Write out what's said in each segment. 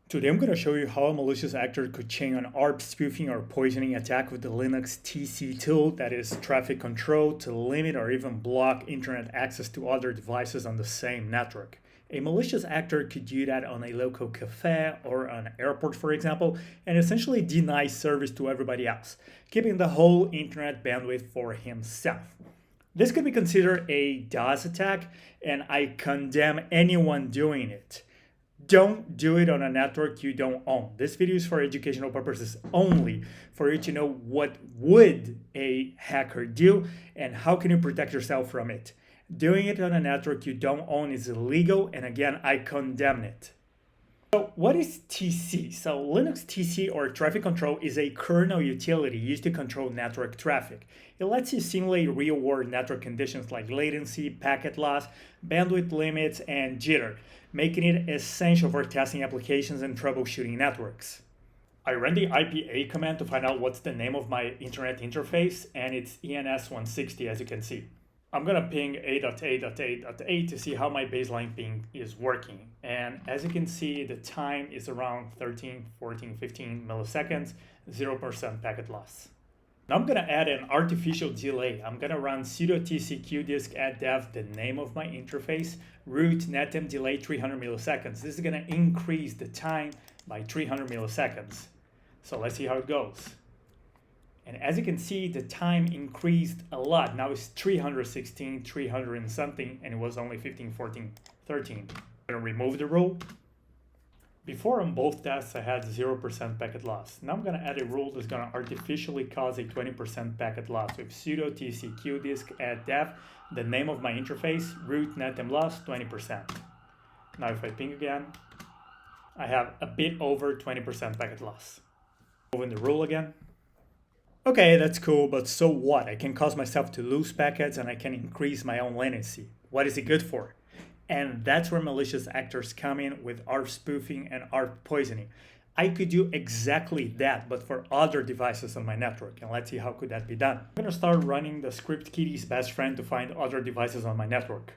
Today I'm going to show you how a malicious actor could chain an ARP spoofing or poisoning attack with the Linux TC tool, that is traffic control, to limit or even block internet access to other devices on the same network. A malicious actor could do that on a local cafe or an airport, for example, and essentially deny service to everybody else, keeping the whole internet bandwidth for himself. This could be considered a DoS attack, and I condemn anyone doing it. Don't do it on a network you don't own. This video is for educational purposes only, for you to know what would a hacker do and how can you protect yourself from it. Doing it on a network you don't own is illegal, and again, I condemn it. So what is TC? So Linux TC, or traffic control, is a kernel utility used to control network traffic. It lets you simulate real-world network conditions like latency, packet loss, bandwidth limits, and jitter, making it essential for testing applications and troubleshooting networks. I ran the IPA command to find out what's the name of my internet interface, and it's ENS160, as you can see. I'm gonna ping 8.8.8.8 to see how my baseline ping is working. And as you can see, the time is around 13, 14, 15 milliseconds, 0% packet loss. Now I'm gonna add an artificial delay. I'm gonna run sudo tcqdisk add dev, the name of my interface, root netm delay 300 milliseconds. This is gonna increase the time by 300 milliseconds. So let's see how it goes. And as you can see, the time increased a lot. Now it's 316, 300 and something, and it was only 15, 14, 13. I'm gonna remove the rule. Before on both tests, I had 0% packet loss. Now I'm gonna add a rule that's gonna artificially cause a 20% packet loss with sudo tcqdisk add dev, the name of my interface, root netm loss 20%. Now if I ping again, I have a bit over 20% packet loss. Moving the rule again. Okay, that's cool, but so what? I can cause myself to lose packets and I can increase my own latency. What is it good for? And that's where malicious actors come in with ARP spoofing and ARP poisoning. I could do exactly that, but for other devices on my network. And let's see how could that be done. I'm gonna start running the script kitty's best friend to find other devices on my network.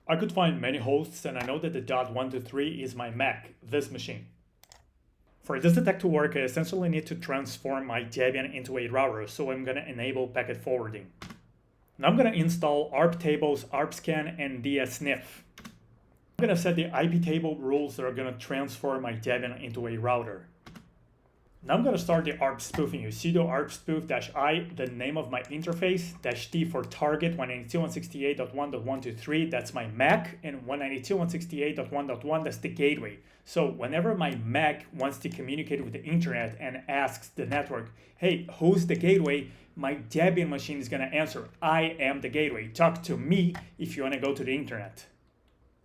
I could find many hosts, and I know that the .123 is my Mac, this machine. For this attack to work, I essentially need to transform my Debian into a router, so I'm going to enable packet forwarding. Now I'm going to install ARP tables, arpscan, and dsniff. I'm going to set the IP table rules that are going to transform my Debian into a router. Now I'm going to start the ARP spoofing. Use sudo arpspoof-i, the name of my interface, -t for target 192.168.1.123, that's my Mac, and 192.168.1.1, that's the gateway. So whenever my Mac wants to communicate with the internet and asks the network, hey, who's the gateway? My Debian machine is going to answer, I am the gateway. Talk to me if you want to go to the internet.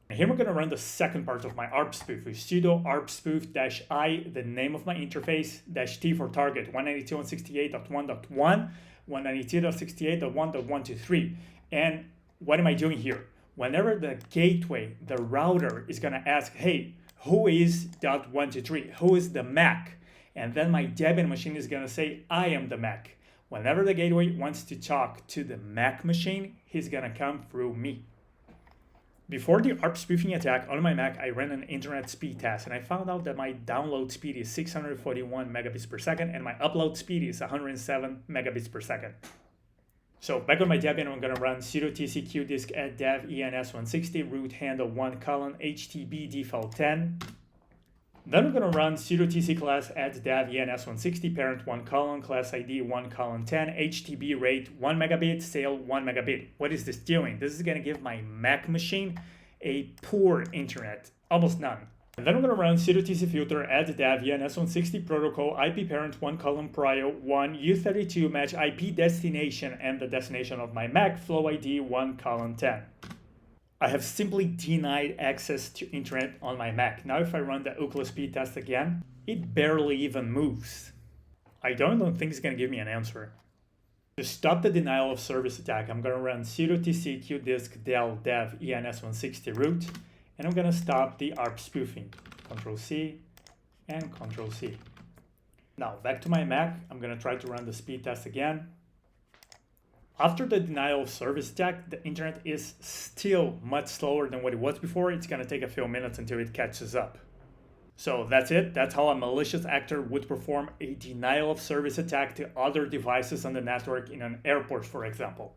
And here we're going to run the second part of my ARP spoof with sudo arpspoof-i, the name of my interface, -t for target 192.168.1.1, 192.168.1.123. And what am I doing here? Whenever the gateway, the router, is going to ask, hey, who is .123? Who is the Mac? And then my Debian machine is going to say, I am the Mac. Whenever the gateway wants to talk to the Mac machine, he's going to come through me. Before the ARP spoofing attack on my Mac, I ran an internet speed test, and I found out that my download speed is 641 megabits per second and my upload speed is 107 megabits per second. So back on my Debian, I'm going to run sudo tcqdisk add dev ENS160 root handle 1 HTB default 10. Then we're going to run sudo tc class add dev ENS160 parent 1 class ID 1 10 HTB rate 1 megabit sale 1 megabit. What is this doing? This is going to give my Mac machine a poor internet, almost none. And then we're going to run sudo tc filter add dev ENS160 protocol IP parent 1 prio 1 U32 match IP destination and the destination of my Mac flow ID 1 10. I have simply denied access to internet on my Mac. Now if I run the Ookla speed test again, it barely even moves. I don't think it's going to give me an answer. To stop the denial of service attack, I'm going to run sudo tcqdisk del dev ENS160 root, and I'm going to stop the ARP spoofing. Ctrl-C and Ctrl-C. Now back to my Mac, I'm going to try to run the speed test again. After the denial of service attack, the internet is still much slower than what it was before. It's going to take a few minutes until it catches up. So that's it. That's how a malicious actor would perform a denial of service attack to other devices on the network in an airport, for example.